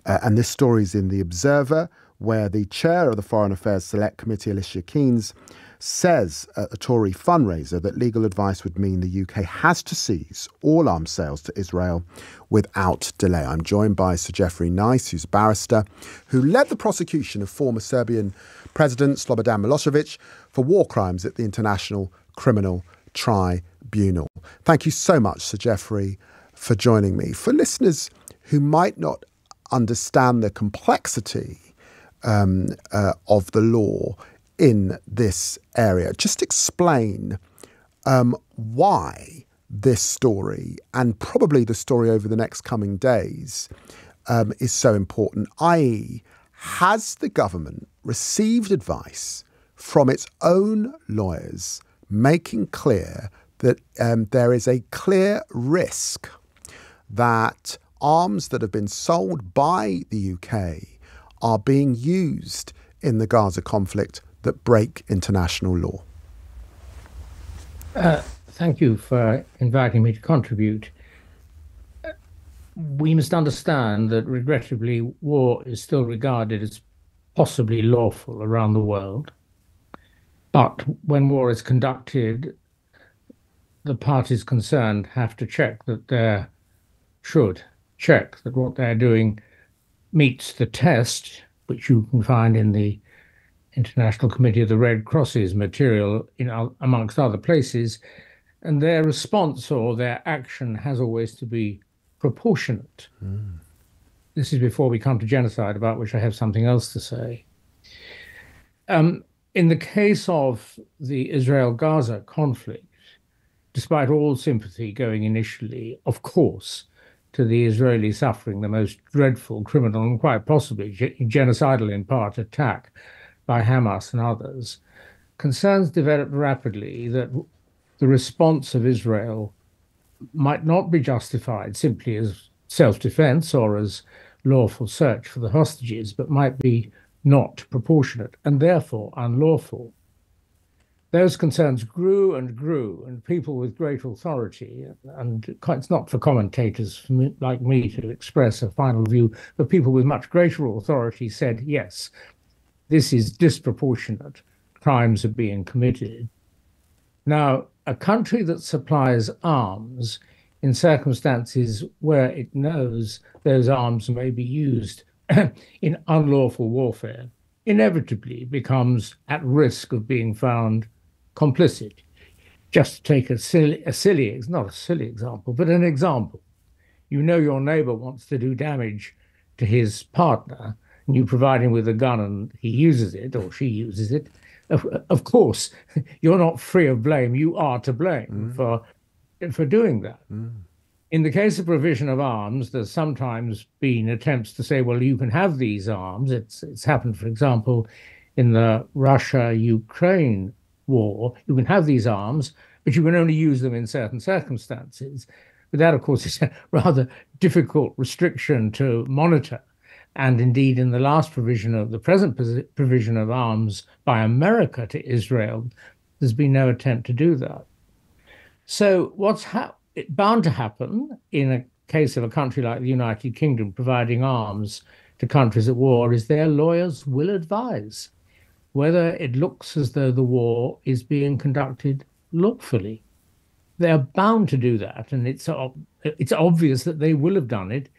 And this story is in The Observer, where the chair of the Foreign Affairs Select Committee, Alicia Keynes, says at a Tory fundraiser that legal advice would mean the UK has to seize all arms sales to Israel without delay. I'm joined by Sir Geoffrey Nice, who's a barrister, who led the prosecution of former Serbian President Slobodan Milosevic for war crimes at the International Criminal Tribunal. Thank you so much, Sir Geoffrey, for joining me. For listeners who might not understand the complexity of the law in this area, just explain why this story, and probably the story over the next coming days, is so important, i.e., has the government received advice from its own lawyers making clear that there is a clear risk that arms that have been sold by the UK are being used in the Gaza conflict that break international law? Thank you for inviting me to contribute. We must understand that, regrettably, war is still regarded as possibly lawful around the world. But when war is conducted, the parties concerned have to check that what they're doing meets the test, which you can find in the International Committee of the Red Cross's material, amongst other places, and their response or their action has always to be proportionate. This is before we come to genocide, about which I have something else to say. In the case of the Israel-Gaza conflict, despite all sympathy going initially, of course, to the Israeli suffering the most dreadful, criminal, and quite possibly genocidal in part attack by Hamas and others, concerns developed rapidly that the response of Israel might not be justified simply as self-defense or as lawful search for the hostages, but might be not proportionate and therefore unlawful. Those concerns grew, and people with great authority, and it's not for commentators like me to express a final view, but people with much greater authority said, yes, this is disproportionate. Crimes are being committed. Now, a country that supplies arms in circumstances where it knows those arms may be used in unlawful warfare inevitably becomes at risk of being found complicit. Just to take it's not a silly example, but an example. You know your neighbor wants to do damage to his partner, and you provide him with a gun and he uses it or she uses it. Of course, you're not free of blame. You are to blame for doing that. In the case of provision of arms, there's sometimes been attempts to say, well, you can have these arms. It's happened, for example, in the Russia-Ukraine war. You can have these arms, but you can only use them in certain circumstances. But that, of course, is a rather difficult restriction to monitor. And indeed, in the last provision of the present provision of arms by America to Israel, there's been no attempt to do that. So what's bound to happen in a case of a country like the United Kingdom providing arms to countries at war is their lawyers will advise whether it looks as though the war is being conducted lawfully. They are bound to do that, and it's obvious that they will have done it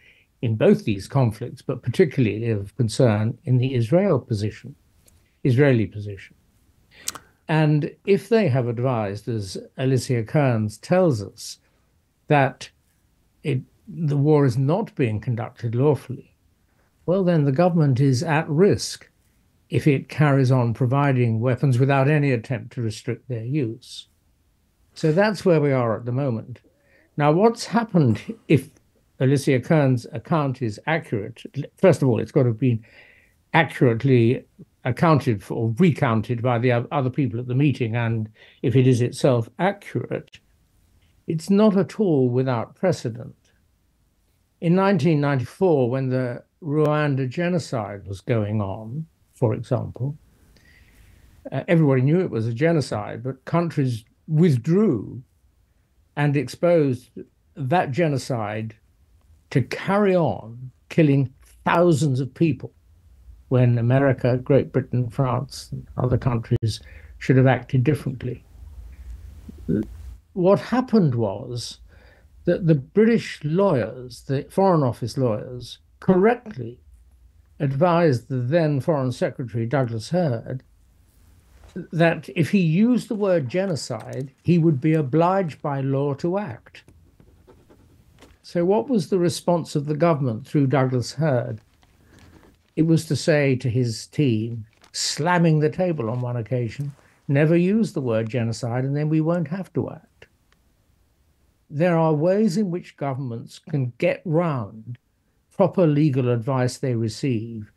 in both these conflicts, but particularly of concern in the Israeli position. And if they have advised, as Alicia Kearns tells us, that the war is not being conducted lawfully, well, then the government is at risk if it carries on providing weapons without any attempt to restrict their use. So that's where we are at the moment. Now, what's happened if Alicia Kearns' account is accurate? First of all, it's got to be accurately accounted for or recounted by the other people at the meeting. And if it is itself accurate, it's not at all without precedent. In 1994, when the Rwanda genocide was going on, for example, everybody knew it was a genocide, but countries withdrew and exposed that genocide to carry on killing thousands of people when America, Great Britain, France, and other countries should have acted differently. What happened was that the British lawyers, the Foreign Office lawyers, correctly advised the then Foreign Secretary Douglas Hurd that if he used the word genocide, he would be obliged by law to act. So what was the response of the government through Douglas Hurd? It was to say to his team, slamming the table on one occasion, never use the word genocide and then we won't have to act. There are ways in which governments can get round proper legal advice they receive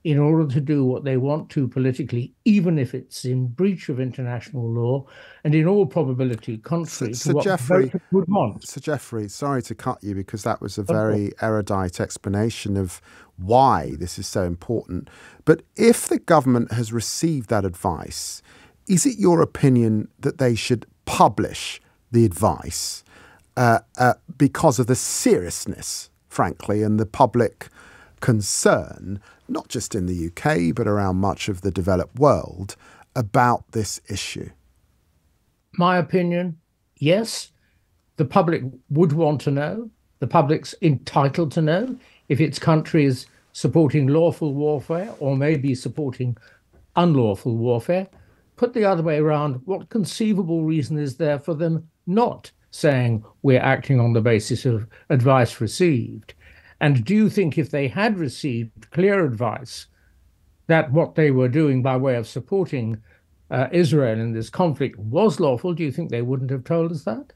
in order to do what they want to politically, even if it's in breach of international law and in all probability contrary to what voters would want. Sir Geoffrey, sorry to cut you because that was a very erudite explanation of why this is so important. But if the government has received that advice, is it your opinion that they should publish the advice because of the seriousness, frankly, and the public concern, not just in the UK, but around much of the developed world, about this issue? My opinion, yes. The public would want to know. The public's entitled to know if its country is supporting lawful warfare or maybe supporting unlawful warfare. Put the other way around, what conceivable reason is there for them not saying we're acting on the basis of advice received? And do you think if they had received clear advice that what they were doing by way of supporting Israel in this conflict was lawful, do you think they wouldn't have told us that?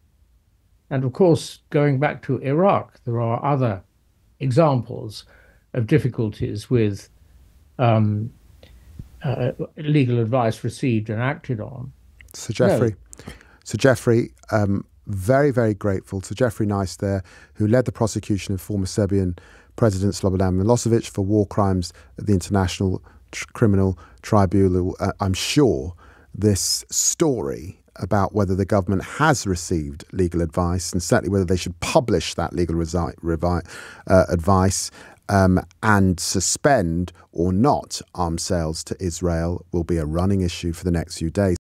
And of course, going back to Iraq, there are other examples of difficulties with legal advice received and acted on. Sir Geoffrey, very, very grateful to Geoffrey Nice there, who led the prosecution of former Serbian President Slobodan Milosevic for war crimes at the International Criminal Tribunal. I'm sure this story about whether the government has received legal advice and certainly whether they should publish that legal advice and suspend or not arms sales to Israel will be a running issue for the next few days.